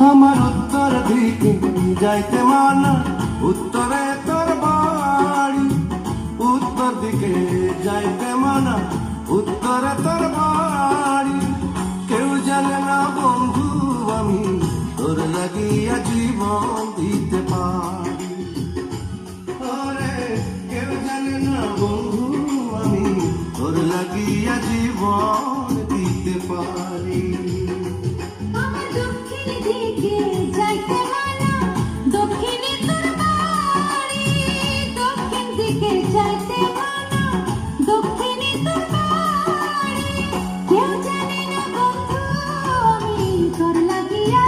আমার উত্তর দিকে যাইতে মানা, উত্তরে তোর বাড়ি। উত্তর দিকে যাইতে মানা, উত্তরে তোর বাড়ি। কেউ জানে না বন্ধু আমি তোর লাগিয়া জীবন দিতে পারি। ওরে কেউ জানে না বন্ধু আমি তোর লাগিয়া জীবন দিতে পারি। আমার দক্ষিণ দিকে যাইতে মানা, দক্ষিণে তোর বাড়ি। দক্ষিণ দিকে যাইতে মানা, দক্ষিণে তোর বাড়ি। কেউ জানে না বন্ধু আমি তোর লাগিয়া